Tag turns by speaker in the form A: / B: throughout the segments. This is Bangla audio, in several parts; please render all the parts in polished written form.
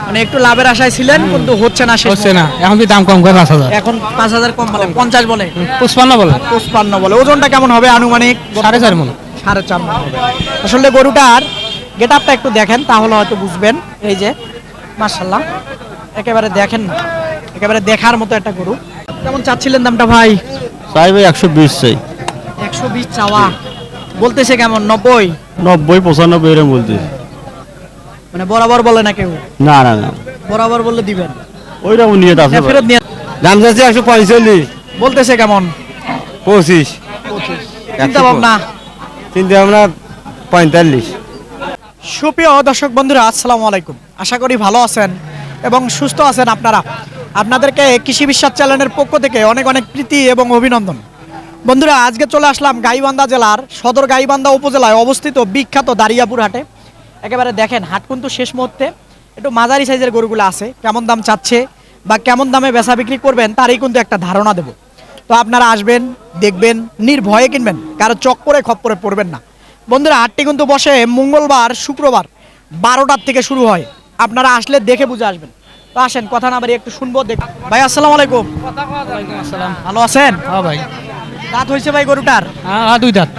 A: মানে একটু লাভের আশায় ছিলেন কিন্তু হচ্ছে না,
B: হচ্ছে না, এখন কি দাম কম করে 5,000,
A: এখন 5,000 কম বলে 50 বলে
B: 55 বলে,
A: 55 বলে। ওজনটা কেমন হবে আনুমানিক?
B: 4.5 মণ।
A: 4.5 মণ হবে। আসলে গরুটার গেটআপটা একটু দেখেন তাহলে হয়তো বুঝবেন। এই যে মাশাআল্লাহ একেবারে দেখেন না, একেবারে দেখার মতো একটা গরু। কেমন চাচ্ছিলেন দামটা ভাই?
C: চাই ভাই 120 চাই।
A: 120 চাওয়া, বলতেছে কেমন? 90
C: 90 95 এরকম বলতে।
A: মানে বরাবর বলে না কেউ?
C: না না না,
A: বরাবর বললে দিবেন,
C: ওইরকম নিয়ে আছে।
A: না ফেরত নিয়ে?
C: দাম যাচ্ছে 145,
A: বলতেছে কেমন?
C: 25।
A: চিন্তা ভাবনা?
C: চিন্তা ভাবনা 45।
A: সুপ্রিয় দর্শক বন্ধুরা, আসসালামু আলাইকুম। আশা করি ভালো আছেন এবং সুস্থ আছেন আপনারা। আপনাদেরকে কৃষি বিশ্বাস চ্যানেলের পক্ষ থেকে অনেক অনেক প্রীতি এবং অভিনন্দন। বন্ধুরা, আজকে চলে আসলাম গাইবান্ধা জেলার সদর গাইবান্ধা উপজেলায় অবস্থিত বিখ্যাত দারিয়াপুর হাটে। একেবারে দেখেন হাট কিন্তু শেষ মুহূর্তে, একটু মাঝারি সাইজের গরুগুলো আছে। কেমন দাম চাচ্ছে বা কেমন দামে বেচা বিক্রি করবেন তারই কিন্তু একটা ধারণা দেব। তো আপনারা আসবেন, দেখবেন, নির্ভয়ে কিনবেন, কারো চক্করে খপ্পরে পড়বেন না। বন্ধুরা, হাটটি কিন্তু বসে মঙ্গলবার শুক্রবার 12টার থেকে শুরু হয়। আপনারা আসলে দেখে বুঝে আসবেন। তো আসেন, কথা না বাড়ি একটু শুনবো দেখ। ভাই আসসালামু আলাইকুম।
B: আসসালাম।
A: ভালো আছেন?
B: হ্যাঁ ভাই,
A: দাঁত হয়েছে ভাই গরুটার?
B: হ্যাঁ 2 দাঁত।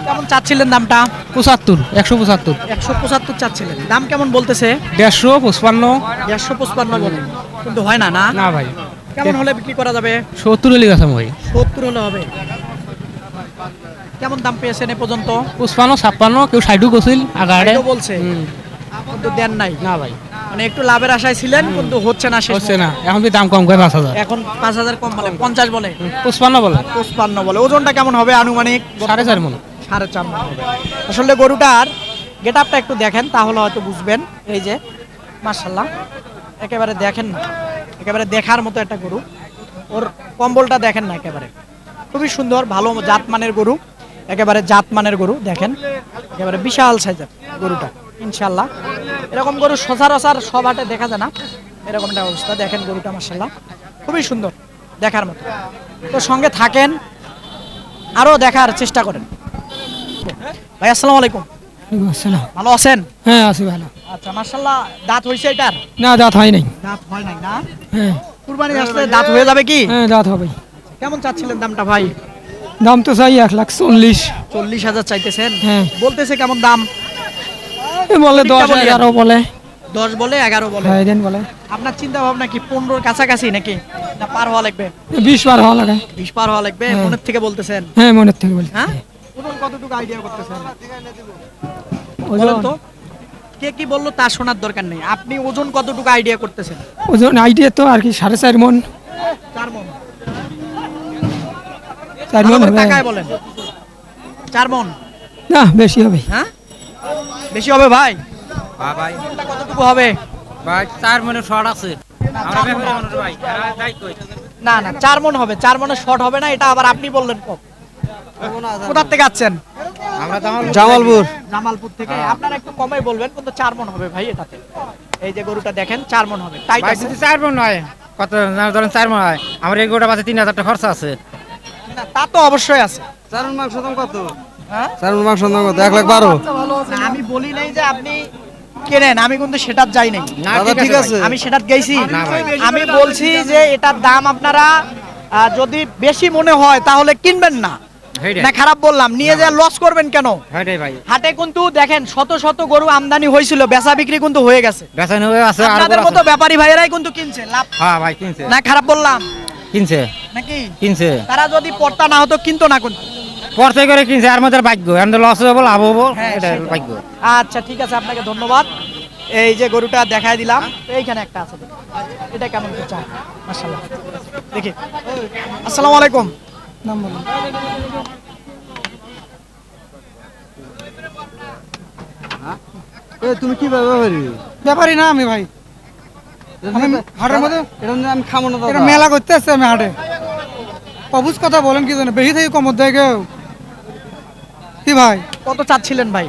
A: কেমন চাচ্ছিলেন দামটা?
B: 75, 175,
A: 175 চাচ্ছিলেন, দাম কেমন বলতেছে?
B: 150, 55।
A: 155 বলে কিন্তু হয় না। না
B: না ভাই,
A: কেমন হলে বিক্রি করা যাবে?
B: 70 হলে গেছে ভাই।
A: 70 হলে হবে। কেমন দাম পেয়েছেন এ পর্যন্ত?
B: 55, 56, কেউ 60 গোছিল আগাড়ে
A: এটাও বলছে কিন্তু দেন নাই।
B: না ভাই,
A: মানে একটু লাভের আশায় ছিলেন কিন্তু হচ্ছে না, শেষ
B: হচ্ছে না, এখন কি দাম কম করে 5,000,
A: এখন 5,000 কম বলে 50 বলে
B: 55 বলে
A: 55 বলে। ওজনটা কেমন হবে আনুমানিক?
B: 4.5 মণ।
A: 4.5 মণ হবে। আসলে গরুটার গেটআপটা একটু দেখেন তাহলে হয়তো বুঝবেন। এই যে মাশাআল্লাহ একেবারে দেখেন না, একেবারে দেখার মতো একটা গরু। ওর কম্বলটা দেখেন না, একেবারে খুবই সুন্দর, ভালো জাতমানের গরু, একেবারে জাতমানের গরু। দেখেন একেবারে বিশাল সাইজের গরুটা। ইনশাআল্লাহ এরকম গরু সচরাচর সব হাটে দেখা যায় না, এরকম একটা অবস্থা। দেখেন গরুটা মাশাআল্লাহ খুবই সুন্দর, দেখার মতো। তো সঙ্গে থাকেন, আরো দেখার চেষ্টা করেন। ভাই আসসালামু আলাইকুম।
B: আসসালাম।
A: ভালো আছেন?
B: হ্যাঁ আছি ভালো।
A: আচ্ছা মাশাআল্লাহ, দাঁত হইছে এটার?
B: না দাঁত হয় নাই।
A: দাঁত হয় নাই না?
B: হ্যাঁ
A: কুরবানি আসলে দাঁত হয়ে যাবে কি?
B: হ্যাঁ দাঁত হবে।
A: কেমন চাচ্ছিলেন দামটা ভাই?
B: দাম তো চাই 1,40,000।
A: 40,000 চাইতেছেন?
B: হ্যাঁ।
A: বলতেছে কেমন দাম?
B: বলে 10,
A: ঠিকটা বলেন।
B: 11 বলে।
A: 10 বলে 11 বলে।
B: হ্যাঁ দেন বলে।
A: আপনার চিন্তা ভাবনা কি 15-র কাছাকাছি নাকি, না পার হওয়া লাগবে?
B: 20 বার হওয়া লাগে।
A: 20 পার হওয়া লাগবে?
B: হ্যাঁ।
A: মনের থেকে বলতেছেন?
B: হ্যাঁ মনের থেকে বলি।
A: হ্যাঁ, ওজন কতটুকু আইডিয়া করতেছেন
B: ওজন
A: বলেন তো? কে কি বললো তার শোনার দরকার নেই, আপনি ওজন কতটুকু আইডিয়া করতেছেন?
B: ওজন আইডিয়া তো আর কি 4.5 মণ।
A: 4 মণ।
B: 4 মণ হবে।
A: টাকায় বলেন 4 মণ?
B: না বেশি হবে।
A: হ্যাঁ বেশি হবে ভাই?
D: হ্যাঁ ভাই,
A: ওজনটা কতটুকু হবে?
D: ভাই 4 মণে শর্ট আছে। আমরা ব্যাপারে মানুষ ভাই, এরা যাই কই।
A: না না 4 মণ হবে, 4 মণে শর্ট হবে না, এটা আবার আপনি বললেন কম। কোথা থেকে আছেন?
D: আমরা তো আমার
C: জামালপুর।
A: জামালপুর থেকে। আপনারা একটু কমাই বলবেন, কিন্তু 4 মণ হবে ভাই এটাতে। এই যে গরুটা দেখেন 4 মণ হবে, টাইট
D: ভাই
A: আছে।
D: যদি 4 মণ হয়, কত ধরেন 4 মণ হয়, আমার এই গোটা বাজে 3,000 টাকা খরচ আছে।
A: না তা তো অবশ্যই আছে।
C: 4 মণ মাংস দাম কত?
A: হ্যাঁ
C: 4 মণ মাংস দাম কত? 1,12,000।
A: না, আমি বলি নাই যে আপনি কেনেন, আমি কিন্তু সেটার যাই নাই।
D: না
C: দাদা, ঠিক আছে।
A: আমি সেটার গেছি।
D: না ভাই।
A: আমি বলছি যে এটার দাম আপনারা যদি বেশি মনে হয় তাহলে কিনবেন না।
D: হেইডাই।
A: না খারাপ বললাম, নিয়ে যা লস করবেন কেন?
D: হেইডাই ভাই।
A: হাটে কিন্তু দেখেন শত শত গরু আমদানি হয়েছিল, বেচা বিক্রি কিন্তু হয়ে গেছে।
D: বেচা হয়ে আছে আর
A: আপনাদের মতো ব্যাপারী ভাইয়েরাই কিন্তু কিনছে, লাভ।
D: হ্যাঁ ভাই কিনছে।
A: না খারাপ বললাম
D: কিনছে।
A: নাকি?
D: কিনছে।
A: তারা যদি পড়তা না হতো কিনতো না কিন্তু।
D: পড়তে করে কিনছে, আর মধ্যে ভাগ্য। এন্ড লস হবে লাভ হবে,
A: হ্যাঁ,
D: এটা
A: সেটাই।
D: ভাগ্য।
A: আচ্ছা ঠিক আছে, আপনাকে ধন্যবাদ। এই যে গরুটা দেখাই দিলাম, এইখানে একটা আছে, দেখুন। এটা কেমন কি চাই? মাশাআল্লাহ দেখি। আসসালামু আলাইকুম।
B: নাম বলুন।
C: তুমি কি ব্যাপারী?
B: ব্যাপারই না আমি ভাই। আমি হাটের মধ্যে
C: এটা নিয়ে আমি খাবো না
B: এটা
C: দাদা।
B: মেলা করতে আসছে আমি হাটে। অবুজ কথা বলেন কি জানে, বেশি থেকে কমত দেয় কেউ। কি ভাই?
A: কত চাচ্ছিলেন ভাই?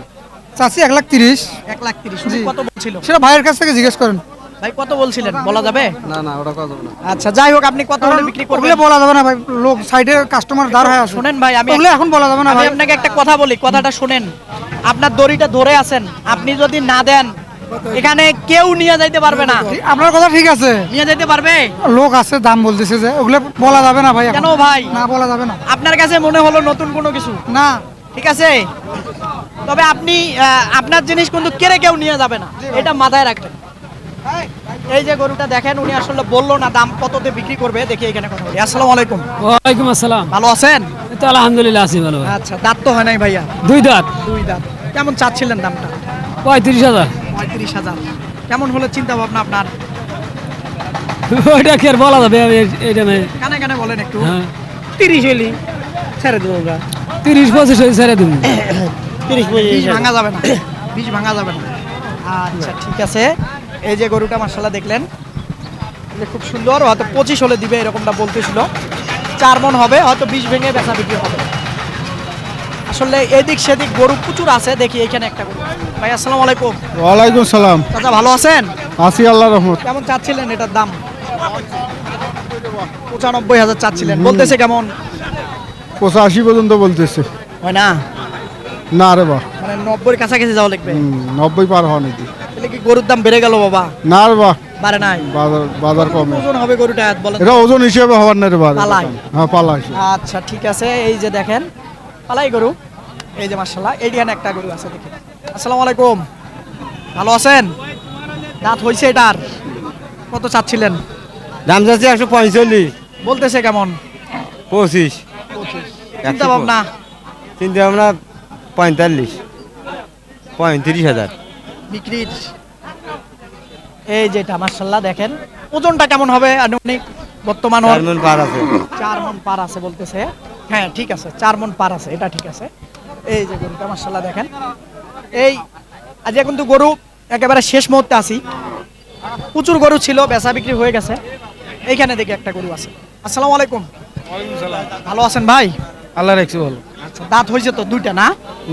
B: চাষি 1,30,000।
A: 1,30,000।
B: জি।
A: কত বলছিল
B: সেটা ভাইয়ের কাছ থেকে জিজ্ঞেস করেন।
A: ভাই? কত বলছিলেন, বলা যাবে?
C: না না, ওটা কত না।
A: আচ্ছা যাই হোক, আপনি কত হলে বিক্রি করবেন?
B: ওগুলো বলা যাবে না ভাই, লোক সাইডে কাস্টমার দাঁড় হয়ে আছে।
A: শুনেন ভাই, আমি
B: ওগুলো এখন বলা যাবে না
A: আমি
B: ভাই।
A: আপনাকে একটা কথা বলি, কথাটা শুনেন। আপনার দড়িটা ধরে আছেন, আপনি যদি না দেন এখানে কেউ নিয়ে যাইতে পারবে না।
B: আপনার কথা ঠিক আছে,
A: নিয়ে যাইতে পারবে
B: লোক আছে দাম বলতেছে যে ওগুলো বলা যাবে না ভাই এখন।
A: কেন ভাই?
B: না বলা যাবে না।
A: আপনার কাছে মনে হলো নতুন কোনো কিছু?
B: না
A: ঠিক আছে, তবে আপনি আপনার জিনিস কিন্তু কেড়ে কেউ নিয়ে যাবে না, এটা মাথায় রাখবেন। এই যে গরুটা দেখেন, উনি আসলে বললো না দাম কততে বিক্রি করবে, দেখি এখানে কথা বলি। আসসালামু আলাইকুম।
E: ওয়ালাইকুম আসসালাম।
A: ভালো আছেন?
E: এই তো আলহামদুলিল্লাহ আছি ভালো।
A: আচ্ছা, দাঁত তো হয় নাই ভাইয়া?
E: দুই দাঁত,
A: দুই দাঁত। কেমন চাচ্ছিলেন দামটা?
E: 35,000।
A: 35,000। কেমন হলে চিন্তা ভাবনা আপনার?
E: ওইটা কি আর বলা যাবে? এইটা নাই।
A: কানে কানে বলেন একটু।
E: হ্যাঁ
D: 30 হইলি ছেড়ে দেবো গা।
E: 30-25 হয়ে ছেড়ে দিন।
D: 30
A: বীজ ভাঙা যাবে না, বীজ ভাঙা যাবে না। আচ্ছা ঠিক আছে। এই যে গরুটা মাশাআল্লাহ দেখলেন, এই যে খুব সুন্দর, হয়তো 25 হলে দিবে এরকমটা বলতেছিল। 4 মণ হবে, হয়তো 20 ভেঙে বেচা বিক্রি হবে। আসলে এদিক সেদিক গরু প্রচুর আছে, দেখি এখানে একটা গরু। ভাই আসসালামু আলাইকুম।
C: ওয়ালাইকুম সালাম।
A: চাচা ভালো আছেন?
C: আসি আল্লাহ রহমত।
A: কেমন চাচ্ছিলেন এটার দাম? 95,000 চাচ্ছিলেন, বলতেছে কেমন?
C: 85 পর্যন্ত বলতেছে।
A: হয় না,
C: না রে বা,
A: মানে 90-এর কাছাকাছি যাওয়া লাগবে।
C: 90 পার হওয়া নাকি?
A: তাহলে কি গরুর দাম বেড়ে গেল বাবা?
C: না রে বা,
A: বাড়ে নাই?
C: বাজার কমে।
A: ওজন হবে গরুটা বলেন?
C: এটা ওজন হিসেবে হওয়ার না রে বা।
A: পালাই?
C: হ্যাঁ পালাই।
A: আচ্ছা ঠিক আছে। এই যে দেখেন পালাই গরু, এই যে মাশাআল্লাহ এইখানে একটা গরু আছে দেখি। আসসালামু আলাইকুম। ভালো আছেন? দাঁত হইছে এটার? কত চাচ্ছিলেন?
C: দাম যাচ্ছে 145।
A: বলতেছে কেমন?
C: 25।
A: চিন্তা ভাবনা?
C: চিন্তা ভাবনা 35,000
A: বিক্রির। এই যেটা মাশাআল্লাহ দেখেন, ওজনটা কেমন হবে আনুমানিক বর্তমান?
C: 4 মণ পার আছে।
A: 4 মণ পার আছে বলতেছে। হ্যাঁ ঠিক আছে, 4 মণ পার আছে, এটা ঠিক আছে। এই যে গরুটা মাশাআল্লাহ দেখেন, এই আজ কিন্তু গরু একেবারে শেষ মুহূর্তে আসি। প্রচুর গরু ছিল, বেচা বিক্রি হয়ে গেছে। এইখানে দেখি একটা গরু আছে। আসসালামু আলাইকুম। ভালো আছেন ভাই?
B: আল্লাহ রাখছি বলো।
A: আচ্ছা, দাঁত হয়েছে তো দুইটা না?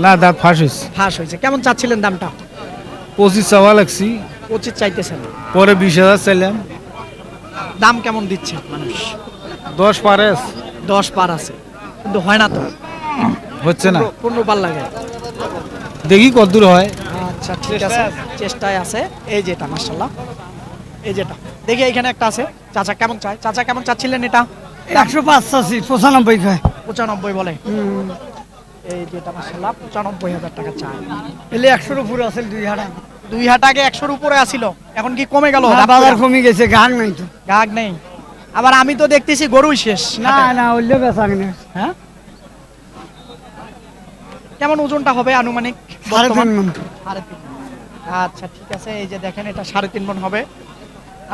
B: না দাঁত ফাঁস হয়েছে।
A: ফাঁস হয়েছে। কেমন চাচ্ছিলেন দামটা?
B: 25 চাওয়া লাগছি,
A: 25 চাইতেছেন,
B: পরে 20,000 চাইলাম।
A: দাম কেমন দিচ্ছে মানুষ?
B: 10 পারে
A: 10 পার আছে, কিন্তু হয় না তো,
B: হচ্ছে না।
A: 15 পার লাগে।
B: দেখি কত দূর হয়।
A: আচ্ছা ঠিক আছে, চেষ্টায় আছে। এই যেটা মাশাআল্লাহ, এই যেটা দেখি এইখানে একটা আছে। চাচা কেমন চায়? চাচা কেমন চাচ্ছিলেন এটা?
B: 105 চাচ্ছি, 95 খায়।
A: 95 বলে। এই যেটা মাশাআল্লাহ 95,000 টাকা চায়।
B: এলে 100-এর উপরে আছে 2 হাটা।
A: 2 হাট আগে 100-র উপরে আসিল, এখন কি কমে গেল?
B: বাজার কমে গেছে, গান নাই তো।
A: গাগ নেই। আবার আমি তো দেখতেছি গরুই শেষ।
B: না
A: হাটে।
B: না ওইলে বেচা কিনে।
A: হ্যাঁ, কেমন ওজনটা হবে আনুমানিক?
B: 3.5 মণ।
A: 3.5। আচ্ছা ঠিক আছে। এই যে দেখেন এটা 3.5 মণ হবে,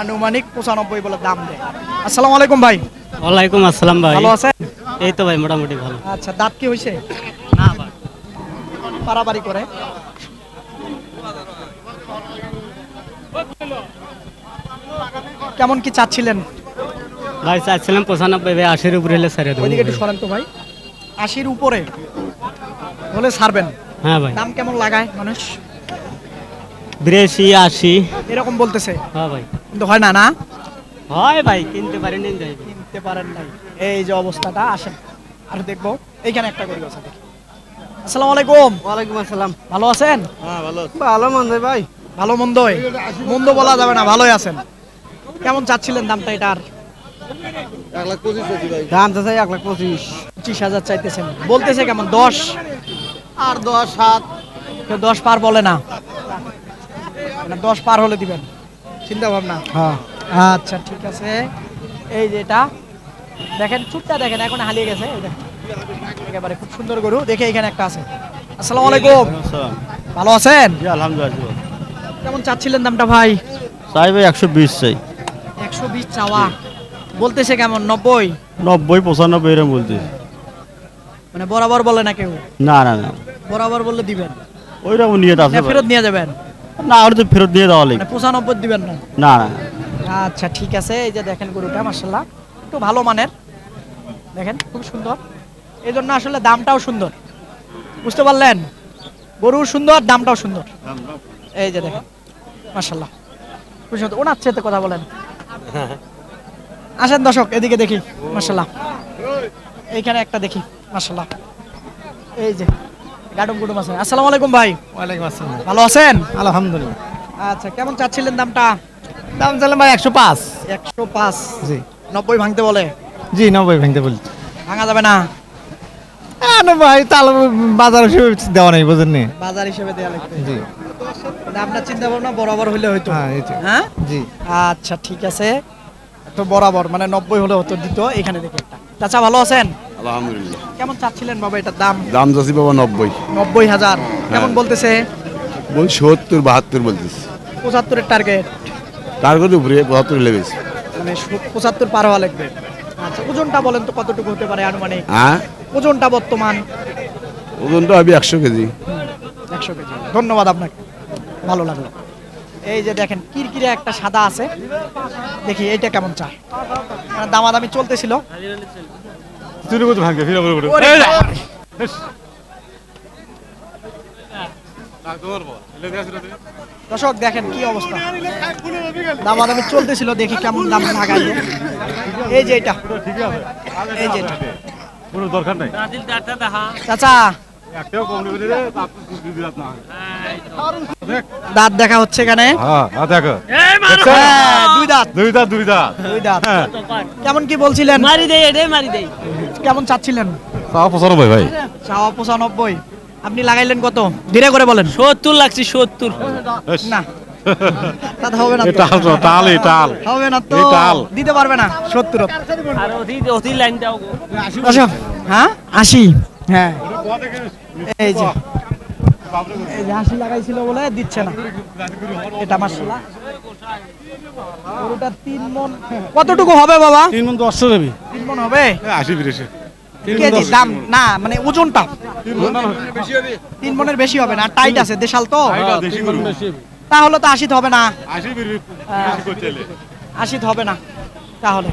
A: আনুমানিক 95 বলে দাম দেয়। আসসালামু আলাইকুম ভাই।
E: ওয়ালাইকুম আসসালাম ভাই।
A: ভালো আছেন?
E: এই তো ভাই মোটামুটি ভালো।
A: আচ্ছা, দাঁত কি হইছে?
E: না ভাই,
A: পারাপারি করে। কেমন কি চাচ্ছিলেন?
E: ভাই চাইছিলাম 95, ভাই 80-এর উপরে হলে ছেড়ে দেবো।
A: ওইদিকে একটু সরেন তো ভাই। 80-র উপরে হলে ছাড়বেন?
E: হ্যাঁ ভাই,
A: দাম কেমন লাগায় মানুষ?
E: 82, 80।
A: এরকম বলতেছে,
E: হ্যাঁ ভাই,
A: কিন্তু হয় না। না
E: হয় ভাই, কিনতে পারেন যাই।
A: কিনতে পারেন নাই, এই যে অবস্থাটা। আসেন আর দেখবো। এইখানে একটা গরু আছে দেখি। আসসালামু আলাইকুম।
C: ওয়ালাইকুম আসসালাম।
A: ভালো আছেন?
C: হ্যাঁ ভালো। ভালো মন্দ ভাই।
A: ভালো মন্দই? মন্দ বলা যাবে না, ভালোই আছেন। কেমন চাচ্ছিলেন দামটা এটার?
C: 1,25,000 ভাই। দাম তো চাই 1,25,000।
A: 25,000 চাইতেছেন, বলতেছে কেমন? 10
C: আর 10 7।
A: কেউ 10 পার বলে না, মানে 10 পার হলে দিবেন চিন্তা ভাবনা?
C: হ্যাঁ।
A: আচ্ছা ঠিক আছে। এই যে এটা দেখেন, চুটটা দেখেন, এখন হারিয়ে গেছে। এই দেখেন, একেবারে খুব সুন্দর গরু। দেখে এখানে একটা আছে। আসসালামু আলাইকুম। ভালো আছেন?
C: জি আলহামদুলিল্লাহ।
A: কেমন চাচ্ছিলেন দামটা ভাই?
C: চাই ভাই 120 চাই।
A: 120 চাওয়া, বলতেছে কেমন? 90?
C: 90 95 এরকম বলতেছে।
A: মানে বরাবর বলে না কেউ?
C: না না না,
A: বরাবর বললে দিবেন
C: ওইরকম নিয়ে
A: না
C: আছে।
A: ফেরত নিয়ে যাবেন?
C: না আর তো ফেরত দিয়ে দেওয়া লাগবে।
A: মানে 95 দিবেন না?
C: না না।
A: আচ্ছা ঠিক আছে। এই যে দেখেন গরুটা মাশাআল্লাহ একটু ভালো মানের, দেখেন খুব সুন্দর। এই জন্য আসলে দামটাও সুন্দর, বুঝতে পারলেন? গরু সুন্দর, দামটাও সুন্দর। এই যে দেখেন মাশাআল্লাহ খুব সুন্দর। ওনার সাথে কথা বলেন। আসেন দর্শক, এদিকে দেখি। মাশাআল্লাহ এইখানে একটা দেখি। মাশাআল্লাহ এই যে গাডুম গুডুম আছে। আসসালামু আলাইকুম ভাই।
B: ওয়ালাইকুম আসসালাম।
A: ভালো আছেন?
B: আলহামদুলিল্লাহ।
A: আচ্ছা, কেমন চাচ্ছিলেন দামটা?
E: দাম চাইলাম ভাই 105।
A: 105।
E: জি
A: 90 ভাঙতে বলে,
E: জি 90 ভাঙতে বলি।
A: ভাঙা যাবে না,
E: না ভাই তাল বাজার হিসেবে দেওয়া নেই বুঝেন নি।
A: বাজার হিসেবে দেয়া লাগবে।
E: জি
A: মানে আপনার চিন্তা ভাবনা বরাবর হলে হয়তো।
E: হ্যাঁ এই তো।
A: হ্যাঁ,
E: জি
A: আচ্ছা ঠিক আছে, তো বরাবর মানে 90 হলে হতো দিত। এখানে দেখি একটা। চাচা ভালো আছেন?
C: আলহামদুলিল্লাহ।
A: কেমন চাচ্ছিলেন বাবা এটার দাম?
C: দাম যাচ্ছি বাবা 90।
A: 90,000। কেমন বলতেছে?
C: বল 70 72 বলতেছি।
A: 75 এর টার্গেট,
C: তার করে উপরে 72 লেগেছে।
A: মানে 75 পার হওয়া লাগবে। আচ্ছা, ওজনটা বলেন তো কতটুকু হতে পারে আনুমানিক?
C: হ্যাঁ,
A: ওজনটা বর্তমান
C: ওজনটা হবে 100 কেজি।
A: 100 কেজি। ধন্যবাদ আপনাকে, ভালো লাগলো। এই যে দেখেন কিরকিরে একটা সাদা আছে, দেখি এইটা কেমন চা। দামাদামি চলতেছিল। ওরে বাবারে। দর্শক দেখেন কি অবস্থা, দামাদামি চলতেছিল, দেখি কেমন দাম লাগাইলো। এই যে এটা, এই যে এটা। চাচা দাঁত দেখা হচ্ছে এখানে। হ্যাঁ, দুই দাঁত। দুই দাঁত। কেমন কি বলছিলেন?
E: মারি দেই এটাই মারি দেই।
A: কেমন চাচ্ছিলেন?
C: 95 ভাই।
A: চাওয়া 95। আপনি লাগাইলেন কত? ধীরে করে বলেন।
E: 70 লাগছে 70।
A: না, তাতে হবে না তো।
C: টাল।
A: হবে না তো,
C: এই টাল।
A: দিতে পারবে না 70।
E: আর অতি লাইন দাও।
A: আচ্ছা, হ্যাঁ 80। হ্যাঁ, এই যে 80 লাগাইছিল বলে দিচ্ছে না। এটা মাশাআল্লাহ গরুটা 3 মণ। কতটুকু হবে বাবা?
B: 3 মণ 10 দেবি।
A: 3 মণ হবে।
C: 80 বিরেছে।
A: কেজি দাম না, মানে ওজনটা 3 মণের বেশি হবে না। টাইট আছে দেশাল তো, তাহলে তো 80 হবে না। 80 হবে না তাহলে।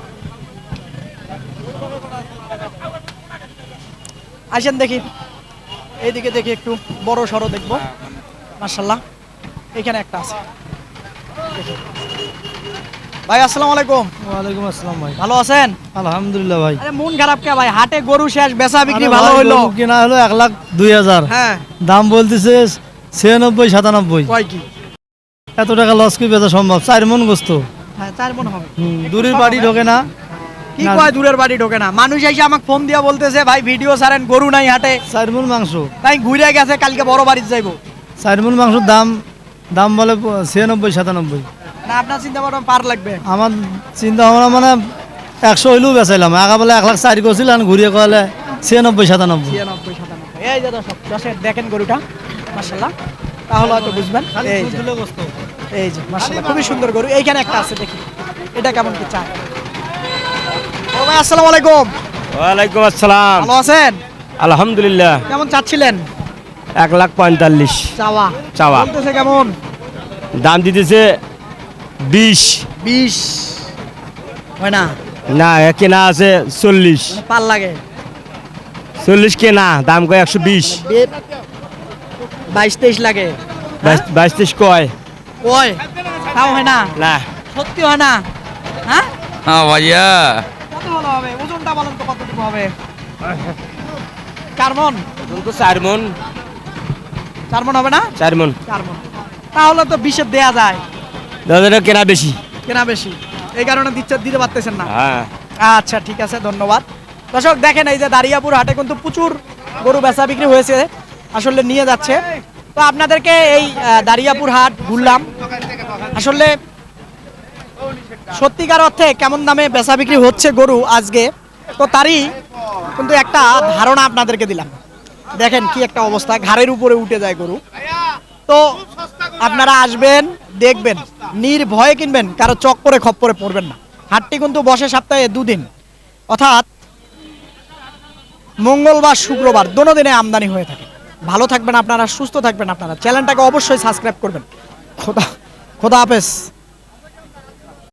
A: আসেন দেখি, এইদিকে দেখি একটু বড় সড়ো দেখবো। মাশাআল্লাহ এখানে একটা আছে, দেখি। ভাই আসসালামু আলাইকুম।
B: ওয়ালাইকুম আসসালাম ভাই।
A: ভালো আছেন?
B: আলহামদুলিল্লাহ ভাই।
A: আরে মন খারাপ কে ভাই? হাটে গরু শেষ, বেচা বিক্রি ভালো হইলো।
B: কিনা হলো 1,02,000।
A: হ্যাঁ,
B: দাম বলতেছে 96 97।
A: কয় কি?
B: এত টাকা লস কি বেচা সম্ভব? 4 মণ গোস্ত।
A: হ্যাঁ, 4 মণ হবে।
B: দূরের বাড়ি ঢোকে না।
A: কি কয় দূরের বাড়ি ঢোকে না? মানুষ এসে আমাকে ফোন দিয়া বলতেছে ভাই ভিডিও ছাড়েন, গরু নাই হাটে।
B: 4 মণ মাংস।
A: তাই ঘুরে গেছে, কালকে বড় বাড়িতে যাইবো।
B: 4 মণ মাংসের দাম বলে 96 97।
A: না, আপনার চিন্তা ভাবনা পার লাগবে।
B: আমার চিন্তা ভাবনা মানে 100 হইলেও বেচাইলাম। আগা বলে 1,04,000 করছিল, আর ঘুরিয়ে কলে 96 97।
A: 96 97। এই যে দর্শক দেখেন গরুটা, মাশাআল্লাহ, তাহলে হয়তো বুঝবেন। এই যে মাশাআল্লাহ খুবই সুন্দর গরু। এইখানে একটা আছে, দেখি এটা কেমন কি চায়। ও ভাই আসসালামু আলাইকুম।
E: ওয়ালাইকুম আসসালাম।
A: ভালো আছেন?
E: আলহামদুলিল্লাহ।
A: কেমন চাচ্ছিলেন?
E: 1,45,000
A: চাওয়া
E: চাওয়া।
A: বলতেছে কেমন?
E: দাম দিতেছে 20।
A: 20 হয় না,
E: না কেনা আছে 40।
A: মানে পার লাগে।
E: 40 কেনা, দাম কয় 120।
A: 22-23 লাগে।
E: 22 কয়
A: ওই তাও হয় না,
E: না।
A: সত্যি হয় না। হ্যাঁ,
F: হ্যাঁ ভাইয়া
A: কত হলো হবে? ওজনটা বলেন তো কতটুকু হবে? 4 মণ।
E: এখন তো 4 মণ।
A: 4 মণ হবে না?
E: 4 মণ।
A: 4 মণ তাহলে তো 20 দেয়া যায়।
E: দাদা কেনা বেশি।
A: কেনা বেশি, এই কারণে দিতে পারতেছেন না।
E: হ্যাঁ।
A: আচ্ছা ঠিক আছে, ধন্যবাদ। দর্শক দেখেন, এই যে দারিয়াপুর হাটে কিন্তু প্রচুর গরু বেচা বিক্রি হয়েছে, আসলে নিয়ে যাচ্ছে। তো আপনাদেরকে এই দারিয়াপুর হাট ঘুরলাম, আসলে সত্যিকার অর্থে কেমন দামে বেচা বিক্রি হচ্ছে গরু আজকে, তো তারই কিন্তু একটা ধারণা আপনাদেরকে দিলাম। দেখেন কি একটা অবস্থা, ঘাড়ের উপরে উঠে যায় গরু। তো আপনারা আসবেন, দেখবেন, নির্ভয়ে কিনবেন, কারো চক্করে খপ্পরে পড়বেন না। হাটটি কিন্তু বসে সপ্তাহে 2 দিন, অর্থাৎ মঙ্গলবার শুক্রবার, দোনো দিনে আমদানি হয়ে থাকে। ভালো থাকবেন আপনারা, সুস্থ থাকবেন আপনারা। চ্যানেলটাকে অবশ্যই সাবস্ক্রাইব করবেন। খোদা হাফেজ।